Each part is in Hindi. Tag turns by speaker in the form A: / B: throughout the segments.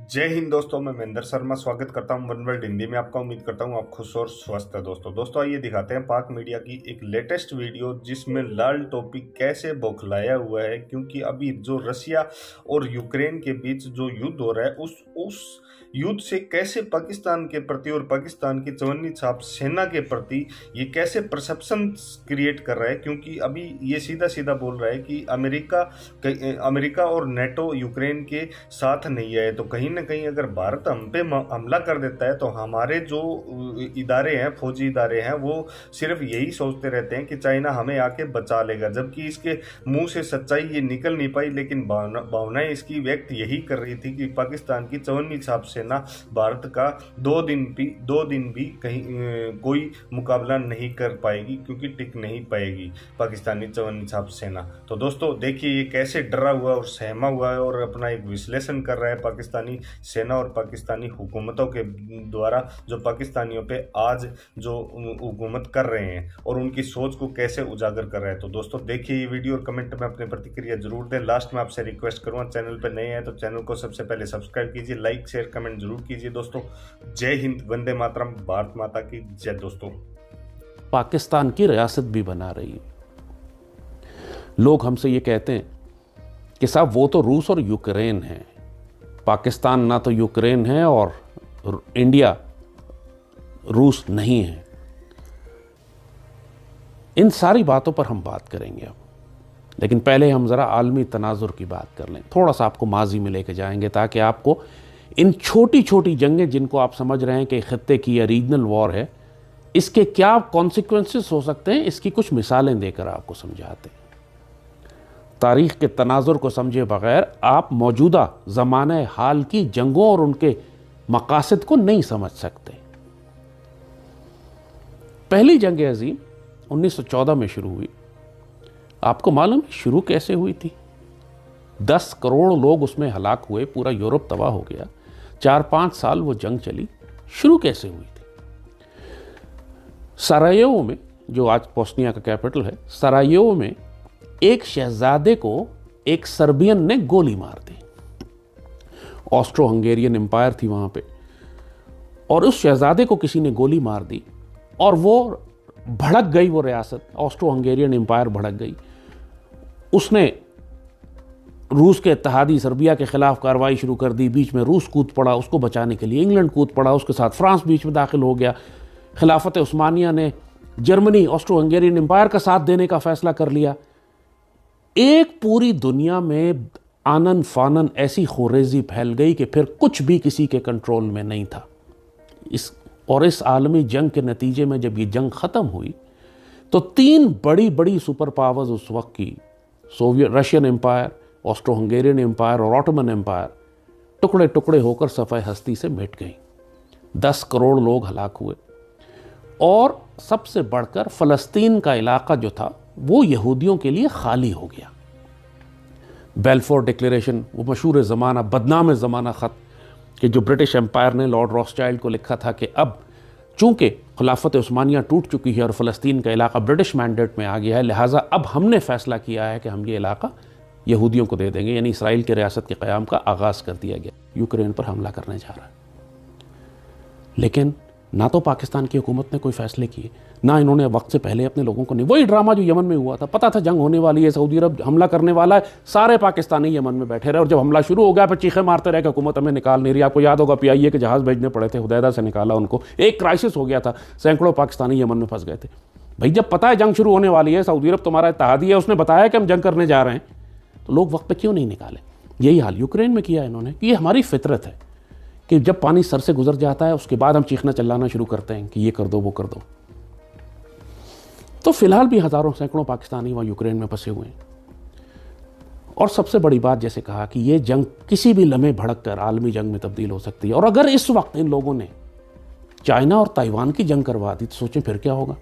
A: जय हिंद दोस्तों, मैं महेंद्र शर्मा स्वागत करता हूं वन वर्ल्ड हिंदी में आपका। उम्मीद करता हूं आप खुश और स्वस्थ है। दोस्तों आइए दिखाते हैं पाक मीडिया की एक लेटेस्ट वीडियो जिसमें लाल टोपी कैसे बौखलाया हुआ है, क्योंकि अभी जो रशिया और यूक्रेन के बीच जो युद्ध हो रहा है उस युद्ध से कैसे पाकिस्तान के प्रति और पाकिस्तान की चवन्नी छाप सेना के प्रति ये कैसे परसेप्शन क्रिएट कर रहा है। क्योंकि अभी ये सीधा सीधा बोल रहा है कि अमेरिका और नेटो यूक्रेन के साथ नहीं आए, तो कहीं ना कहीं अगर भारत हम पे हमला कर देता है तो हमारे जो इदारे हैं, फौजी इदारे हैं, वो सिर्फ यही सोचते रहते हैं कि चाइना हमें आके बचा लेगा, जबकि इसके मुंह से सच्चाई ये निकल नहीं पाई। लेकिन भावनाएं इसकी व्यक्त यही कर रही थी कि पाकिस्तान की चवन्नी छाप सेना भारत का दो दिन भी कहीं कोई मुकाबला नहीं कर पाएगी, क्योंकि टिक नहीं पाएगी पाकिस्तानी चवन्नी छाप सेना। तो दोस्तों देखिए ये कैसे डरा हुआ और सहमा हुआ है और अपना एक विश्लेषण कर रहा है पाकिस्तानी सेना और पाकिस्तानी हुकूमतों के द्वारा, जो पाकिस्तानियों पे आज जो हुकूमत कर रहे हैं और उनकी सोच को कैसे उजागर कर रहे हैं। तो दोस्तों देखिए ये वीडियो और कमेंट में अपनी प्रतिक्रिया जरूर दें। लास्ट में आपसे रिक्वेस्ट करूंगा, चैनल पर नए हैं तो चैनल को सबसे पहले सब्सक्राइब कीजिए, लाइक शेयर कमेंट जरूर कीजिए। दोस्तों जय हिंद, वंदे मातरम, भारत माता की जय। दोस्तों
B: पाकिस्तान की रियासत भी बना रही है। लोग हमसे ये कहते हैं कि साहब वो तो रूस और यूक्रेन है, पाकिस्तान ना तो यूक्रेन है और इंडिया रूस नहीं है। इन सारी बातों पर हम बात करेंगे अब, लेकिन पहले हम ज़रा आलमी तनाजुर की बात कर लें। थोड़ा सा आपको माजी में लेके जाएंगे ताकि आपको इन छोटी छोटी जंगें जिनको आप समझ रहे हैं कि खत्ते की या रीजनल वॉर है, इसके क्या कॉन्सिक्वेंसेस हो सकते हैं, इसकी कुछ मिसालें देकर आपको समझाते हैं। तारीख़ के तनाजुर को समझे बगैर आप मौजूदा ज़माने हाल की जंगों और उनके मकासद को नहीं समझ सकते। पहली जंग अज़ीम 1914 में शुरू हुई। आपको मालूम है शुरू कैसे हुई थी? 10 करोड़ लोग उसमें हलाक हुए, पूरा यूरोप तबाह हो गया। 4-5 साल वो जंग चली। शुरू कैसे हुई थी? सरायेवो में, जो आज बोस्निया का कैपिटल है, सरायेवो में एक शहजादे को एक सर्बियन ने गोली मार दी। ऑस्ट्रो हंगेरियन एम्पायर थी वहां पे, और उस शहजादे को किसी ने गोली मार दी और वो भड़क गई। वो रियासत ऑस्ट्रो हंगेरियन एम्पायर भड़क गई। उसने रूस के इत्तेहादी सर्बिया के खिलाफ कार्रवाई शुरू कर दी। बीच में रूस कूद पड़ा, उसको बचाने के लिए इंग्लैंड कूद पड़ा, उसके साथ फ्रांस बीच में दाखिल हो गया। खिलाफत उस्मानिया ने जर्मनी ऑस्ट्रो हंगेरियन एम्पायर का साथ देने का फैसला कर लिया। एक पूरी दुनिया में आनन फानन ऐसी खोरेजी फैल गई कि फिर कुछ भी किसी के कंट्रोल में नहीं था। इस आलमी जंग के नतीजे में जब ये जंग ख़त्म हुई तो 3 बड़ी बड़ी सुपर पावर्स उस वक्त की, Russian empire, Austro Hungarian empire और ऑटोमन एम्पायर, टुकड़े टुकड़े होकर सफ़ाए हस्ती से मिट गई। 10 करोड़ लोग हलाक हुए। और सबसे बढ़कर फ़लस्तीन का इलाका जो था वो यहूदियों के लिए खाली हो गया। बेल्फोर डिक्लेरेशन, वो मशहूर ज़माना, बदनाम ज़माना ख़त कि जो ब्रिटिश एम्पायर ने लॉर्ड रॉथस्चाइल्ड को लिखा था कि अब चूंकि खिलाफत उस्मानिया टूट चुकी है और फ़लस्तीन का इलाका ब्रिटिश मैंडेट में आ गया है, लिहाजा अब हमने फ़ैसला किया है कि हम ये इलाका यहूदियों को दे देंगे। यानी इसराइल के रियासत के क़याम का आगाज़ कर दिया गया। यूक्रेन पर हमला करने जा रहा है। लेकिन ना तो पाकिस्तान की हुकूमत ने कोई फ़ैसले किए, ना इन्होंने वक्त से पहले अपने लोगों को नहीं। वही ड्रामा जो यमन में हुआ था, पता था जंग होने वाली है, सऊदी अरब हमला करने वाला है, सारे पाकिस्तानी यमन में बैठे रहे और जब हमला शुरू हो गया फिर चीखें मारते रहे कि हुकूमत हमें निकाल नहीं रही। आपको याद होगा PIA के जहाज़ भेजने पड़े थे, हुदैदा से निकाला उनको। एक क्राइसिस हो गया था, सैकड़ों पाकिस्तानी यमन में फंस गए थे। भाई जब पता है जंग शुरू होने वाली है, सऊदी अरब तुम्हारा इत्तेहादी है, उसने बताया कि हम जंग करने जा रहे हैं, तो लोग वक्त पर क्यों नहीं निकाले? यही हाल यूक्रेन में किया इन्होंने। कि ये हमारी फितरत है कि जब पानी सर से गुजर जाता है उसके बाद हम चीखना चिल्लाना शुरू करते हैं कि ये कर दो वो कर दो। तो फिलहाल भी हज़ारों सैकड़ों पाकिस्तानी वहाँ यूक्रेन में फंसे हुए हैं। और सबसे बड़ी बात, जैसे कहा कि ये जंग किसी भी लम्हे भड़क कर आलमी जंग में तब्दील हो सकती है। और अगर इस वक्त इन लोगों ने चाइना और ताइवान की जंग करवा दी तो सोचें फिर क्या होगा।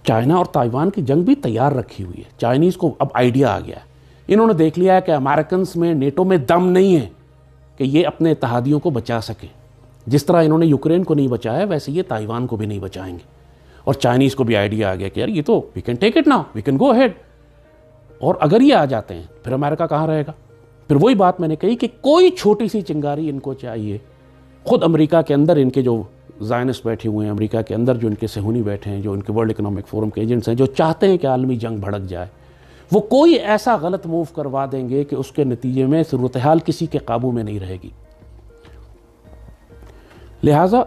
B: चाइना और ताइवान की जंग भी तैयार रखी हुई है। चाइनीज़ को अब आइडिया आ गया है। इन्होंने देख लिया है कि अमेरिकन में, नेटो में दम नहीं है कि ये अपने इत्तेहादियों को बचा सकें। जिस तरह इन्होंने यूक्रेन को नहीं बचाया, वैसे ये ताइवान को भी नहीं बचाएंगे। और चाइनीज़ को भी आइडिया आ गया कि यार ये तो we can take it now, we can go ahead. और अगर ये आ जाते हैं फिर अमेरिका कहाँ रहेगा? फिर वही बात मैंने कही कि कोई छोटी सी चिंगारी इनको चाहिए। खुद अमेरिका के अंदर इनके जो ज़ायनिस्ट बैठे हुए हैं, अमेरिका के अंदर जो इनके सेहूनी बैठे हैं, जो इनके वर्ल्ड इकोनॉमिक फोरम के एजेंट्स हैं, जो चाहते हैं कि आलमी जंग भड़क जाए, वो कोई ऐसा गलत मूव करवा देंगे कि उसके नतीजे में सूरत हाल किसी के काबू में नहीं रहेगी। लिहाजा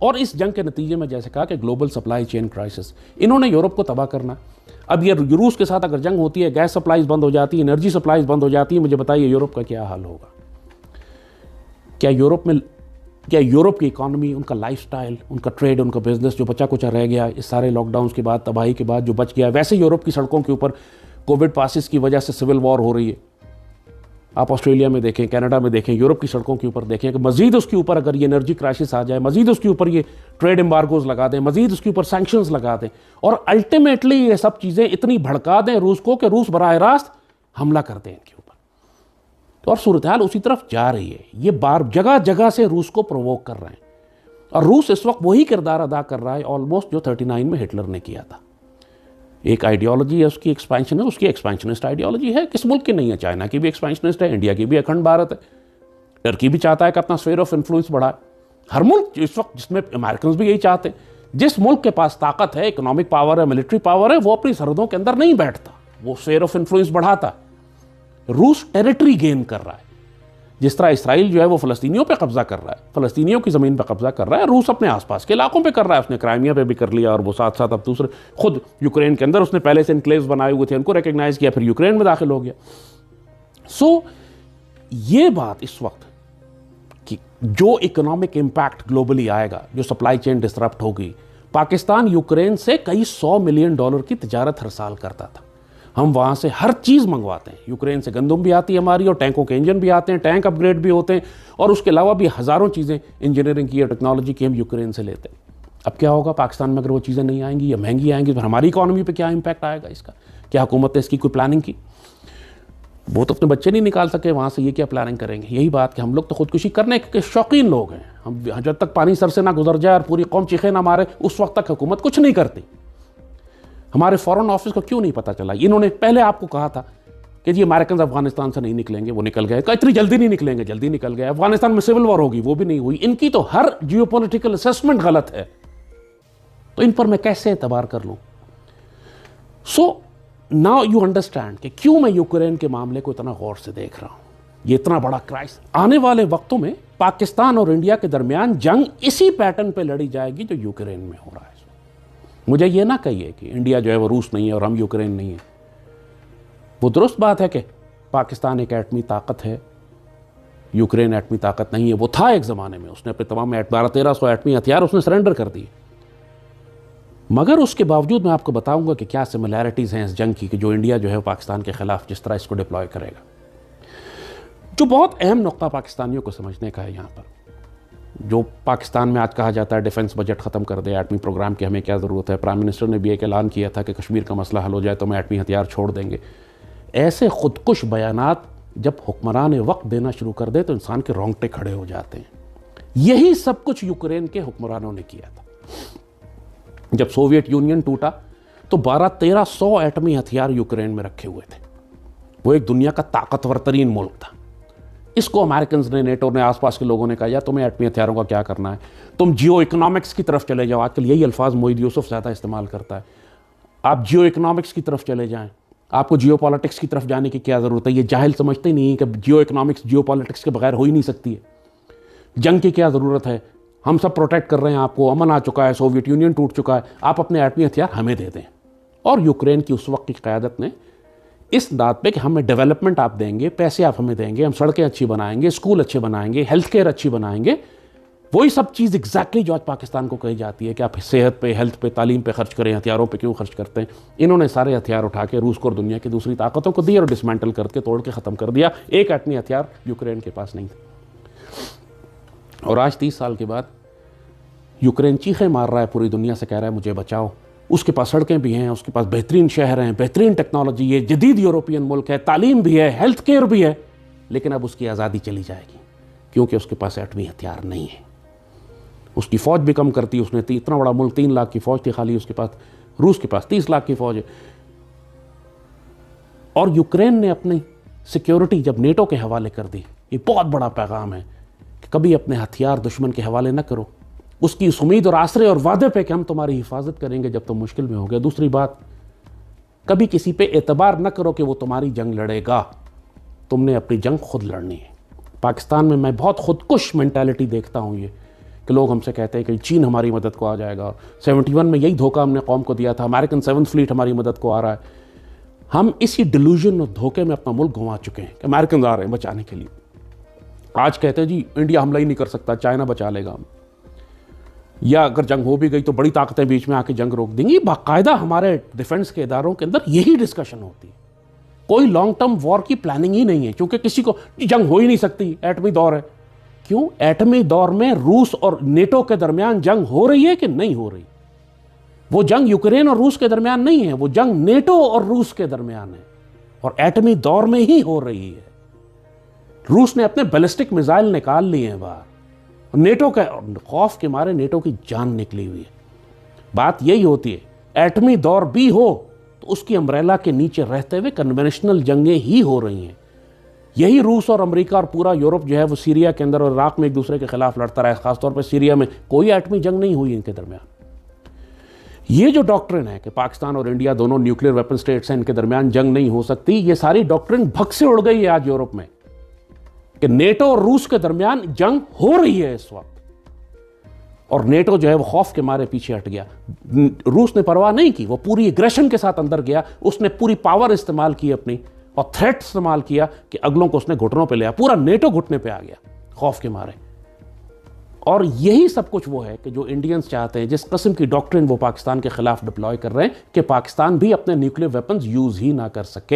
B: और इस जंग के नतीजे में जैसे कहा कि ग्लोबल सप्लाई चेन क्राइसिस, इन्होंने यूरोप को तबाह करना। अब ये रूस के साथ अगर जंग होती है, गैस सप्लाईज बंद हो जाती है, एनर्जी सप्लाईज बंद हो जाती है, मुझे बताइए यूरोप का क्या हाल होगा? क्या यूरोप की इकॉनमी, उनका लाइफस्टाइल, उनका ट्रेड, उनका बिजनेस जो बचा कुचा रह गया इस सारे लॉकडाउन्स के बाद, तबाही के बाद जो बच गया, वैसे यूरोप की सड़कों के ऊपर कोविड पासिस की वजह से सिविल वॉर हो रही है। आप ऑस्ट्रेलिया में देखें, कनाडा में देखें, यूरोप की सड़कों के ऊपर देखें कि मजीद उसके ऊपर अगर ये एनर्जी क्राइसिस आ जाए, मजीद उसके ऊपर ये ट्रेड एम्बार्गोज लगा दें, मजीद उसके ऊपर सैंक्शंस लगा दें और अल्टीमेटली ये सब चीज़ें इतनी भड़का दें रूस को कि रूस बराह रास्त हमला कर दें इनके ऊपर, तो और सूरत हाल उसी तरफ जा रही है। ये बार जगह जगह से रूस को प्रोवोक कर रहे हैं और रूस इस वक्त वही किरदार अदा कर रहा है ऑलमोस्ट जो 39 में हिटलर ने किया था। एक आइडियोलॉजी है उसकी, एक्सपेंशन है उसकी, एक्सपेंशनिस्ट आइडियोलॉजी है। किस मुल्क की नहीं है? चाइना की भी एक्सपेंशनिस्ट है, इंडिया की भी अखंड भारत है, टर्की भी चाहता है कि अपना स्फीयर ऑफ इन्फ्लुएंस बढ़ाए। हर मुल्क इस वक्त, जिसमें अमेरिकन भी यही चाहते हैं, जिस मुल्क के पास ताकत है, इकोनॉमिक पावर है, मिलिट्री पावर है, वो अपनी सरहदों के अंदर नहीं बैठता, वो स्फीयर ऑफ इन्फ्लुएंस बढ़ाता। रूस टेरिटरी गेन कर रहा है, जिस तरह इसराइल जो है वो फ़लस्तीनियों पे कब्जा कर रहा है, फ़लस्तीनियों की ज़मीन पे कब्जा कर रहा है, रूस अपने आसपास के इलाकों पे कर रहा है। उसने क्राइमिया पे भी कर लिया और वो साथ साथ अब दूसरे खुद यूक्रेन के अंदर उसने पहले से इनक्लेव्स बनाए हुए थे, उनको रिकग्नाइज किया, फिर यूक्रेन में दाखिल हो गया। सो ये बात इस वक्त कि जो इकोनॉमिक इम्पैक्ट ग्लोबली आएगा, जो सप्लाई चेन डिसरप्ट होगी, पाकिस्तान यूक्रेन से कई $100 मिलियन की तिजारत हर साल करता था। हम वहाँ से हर चीज़ मंगवाते हैं, यूक्रेन से गंदम भी आती है हमारी और टैंकों के इंजन भी आते हैं, टैंक अपग्रेड भी होते हैं और उसके अलावा भी हज़ारों चीज़ें इंजीनियरिंग की या टेक्नोलॉजी की हम यूक्रेन से लेते हैं। अब क्या होगा पाकिस्तान में अगर वो चीज़ें नहीं आएंगी या महंगी आएंगी, तो हमारी इकॉनमी पे क्या इम्पैक्ट आएगा इसका? क्या हुकूमत ने इसकी कोई प्लानिंग की? वो तो अपने बच्चे नहीं निकाल सके वहाँ से, ये क्या प्लानिंग करेंगे? यही बात कि हम लोग तो खुदकुशी करने के शौकीन लोग हैं। हम जब तक पानी सर से ना गुजर जाए और पूरी कौम चीखे ना मारे, उस वक्त तक हुकूमत कुछ नहीं करती। हमारे फॉरेन ऑफिस को क्यों नहीं पता चला? इन्होंने पहले आपको कहा था कि जी अमेरिकन अफगानिस्तान से नहीं निकलेंगे, वो निकल गए। इतनी जल्दी नहीं निकलेंगे, जल्दी निकल गए। अफगानिस्तान में सिविल वॉर होगी, वो भी नहीं हुई। इनकी तो हर जियोपॉलिटिकल असेसमेंट गलत है, तो इन पर मैं कैसे एतबार कर लूं? सो नाउ यू अंडरस्टैंड कि क्यों मैं यूक्रेन के मामले को इतना गौर से देख रहा हूं। ये इतना बड़ा क्राइसिस आने वाले वक्तों में पाकिस्तान और इंडिया के दरमियान जंग इसी पैटर्न पे लड़ी जाएगी जो यूक्रेन में हो रहा है। मुझे ये ना कहिए कि इंडिया जो है वो रूस नहीं है और हम यूक्रेन नहीं है। वो दुरुस्त बात है कि पाकिस्तान एक एटमी ताकत है, यूक्रेन एटमी ताकत नहीं है। वो था एक ज़माने में, उसने अपने तमाम 1200-1300 एटमी हथियार उसने सरेंडर कर दिए। मगर उसके बावजूद मैं आपको बताऊंगा कि क्या सिमिलैरिटीज़ हैं इस जंग की, कि जो इंडिया जो है पाकिस्तान के ख़िलाफ़ जिस तरह इसको डिप्लॉय करेगा। जो बहुत अहम नुक्ता पाकिस्तानियों को समझने का है यहाँ पर, जो पाकिस्तान में आज कहा जाता है डिफेंस बजट ख़त्म कर दे, एटमी प्रोग्राम की हमें क्या ज़रूरत है। प्राइम मिनिस्टर ने भी एक ऐलान किया था कि कश्मीर का मसला हल हो जाए तो हम एटमी हथियार छोड़ देंगे। ऐसे खुदकुश बयानात जब हुक्मरान वक्त देना शुरू कर दे तो इंसान के रोंगटे खड़े हो जाते हैं। यही सब कुछ यूक्रेन के हुक्मरानों ने किया था। जब सोवियत यूनियन टूटा तो 1200-1300 एटमी हथियार यूक्रेन में रखे हुए थे। वो एक दुनिया का ताकतवर तरीन मुल्क था। इसको अमेरिकन ने, नेटो ने, आसपास के लोगों ने कहा यार तुम्हें एटमी हथियारों का क्या करना है, तुम जियो इकोनॉमिक्स की तरफ चले जाओ। आजकल यही अल्फाज मोहिद यूसुफ ज़्यादा इस्तेमाल करता है। आप जियो इकोनॉमिक्स की तरफ चले जाएं, आपको जियो पॉलिटिक्स की तरफ जाने की क्या ज़रूरत है। ये जाहिल समझते ही नहीं है कि जियो इकोनॉमिक्स जियो पॉलिटिक्स के बगैर हो ही नहीं सकती है। जंग की क्या ज़रूरत है, हम सब प्रोटेक्ट कर रहे हैं आपको, अमन आ चुका है, सोवियत यूनियन टूट चुका है, आप अपने एटमी हथियार हमें दे दें। और यूक्रेन की उस वक्त की क़यादत ने इस बात पे कि हमें डेवलपमेंट आप देंगे, पैसे आप हमें देंगे, हम सड़कें अच्छी बनाएंगे, स्कूल अच्छे बनाएंगे, हेल्थ केयर अच्छी बनाएंगे, वही सब चीज़ एग्जैक्टली जो आज पाकिस्तान को कही जाती है कि आप सेहत पे, हेल्थ पे, तालीम पे खर्च करें, हथियारों पे क्यों खर्च करते हैं। इन्होंने सारे हथियार उठा के रूस को और दुनिया की दूसरी ताकतों को दिए और डिसमेंटल करके, तोड़ के ख़त्म कर दिया। एक एटमी हथियार यूक्रेन के पास नहीं था। और आज 30 साल के बाद यूक्रेन चीखें मार रहा है, पूरी दुनिया से कह रहा है मुझे बचाओ। उसके पास सड़कें भी हैं, उसके पास बेहतरीन शहर हैं, बेहतरीन टेक्नोलॉजी है, जदीद यूरोपियन मुल्क है, तालीम भी है, हेल्थ केयर भी है, लेकिन अब उसकी आज़ादी चली जाएगी क्योंकि उसके पास एटमी हथियार नहीं है। उसकी फ़ौज भी कम करती है। उसने इतना बड़ा मुल्क, 3 लाख की फ़ौज थी खाली उसके पास, रूस के पास 30 लाख की फ़ौज है। और यूक्रेन ने अपनी सिक्योरिटी जब नेटो के हवाले कर दी, ये बहुत बड़ा पैगाम है कि कभी अपने हथियार दुश्मन के हवाले न करो, उसकी उस उम्मीद और आसरे और वादे पे कि हम तुम्हारी हिफाजत करेंगे जब तुम मुश्किल में होगे। दूसरी बात, कभी किसी पे एतबार न करो कि वो तुम्हारी जंग लड़ेगा, तुमने अपनी जंग खुद लड़नी है। पाकिस्तान में मैं बहुत खुदकुश मेंटालिटी देखता हूँ, ये कि लोग हमसे कहते हैं कि चीन हमारी मदद को आ जाएगा। 71 में यही धोखा हमने कौम को दिया था, अमेरिकन 7th फ्लीट हमारी मदद को आ रहा है। हम इसी डिल्यूजन और धोखे में अपना मुल्क घुमा चुके हैं कि अमेरिकन आ रहे हैं बचाने के लिए। आज कहते हैं जी इंडिया हमला ही नहीं कर सकता, चाइना बचा लेगा हम, या अगर जंग हो भी गई तो बड़ी ताकतें बीच में आके जंग रोक देंगी। बाकायदा हमारे डिफेंस के इदारों के अंदर यही डिस्कशन होती है। कोई लॉन्ग टर्म वॉर की प्लानिंग ही नहीं है, क्योंकि किसी को जंग हो ही नहीं सकती, एटमी दौर है। क्यों? एटमी दौर में रूस और नेटो के दरमियान जंग हो रही है कि नहीं हो रही? वो जंग यूक्रेन और रूस के दरमियान नहीं है, वो जंग नेटो और रूस के दरमियान है, और एटमी दौर में ही हो रही है। रूस ने अपने बैलिस्टिक मिसाइल निकाल लिए हैं बाहर, नेटो के खौफ के मारे नेटो की जान निकली हुई है। बात यही होती है, एटमी दौर भी हो तो उसकी अम्ब्रेला के नीचे रहते हुए कन्वेंशनल जंगें ही हो रही हैं। यही रूस और अमेरिका और पूरा यूरोप जो है वो सीरिया के अंदर और इराक में एक दूसरे के खिलाफ लड़ता रहा है। खासतौर पर सीरिया में कोई एटमी जंग नहीं हुई इनके दरमियान। ये जो डॉक्ट्रिन है कि पाकिस्तान और इंडिया दोनों न्यूक्लियर वेपन स्टेट्स हैं, इनके दरमियान जंग नहीं हो सकती, ये सारी डॉक्ट्रिन भग से उड़ गई है आज यूरोप में कि नेटो और रूस के दरमियान जंग हो रही है इस वक्त, और नेटो जो है वो खौफ के मारे पीछे हट गया। रूस ने परवाह नहीं की, वो पूरी एग्रेशन के साथ अंदर गया, उसने पूरी पावर इस्तेमाल की अपनी और थ्रेट इस्तेमाल किया कि अगलों को उसने घुटनों पे लिया, पूरा नेटो घुटने पे आ गया खौफ के मारे। और यही सब कुछ वो है कि जो इंडियंस चाहते हैं, जिस किस्म की डॉक्ट्रिन वो पाकिस्तान के खिलाफ डिप्लॉय कर रहे हैं कि पाकिस्तान भी अपने न्यूक्लियर वेपन्स यूज ही ना कर सके।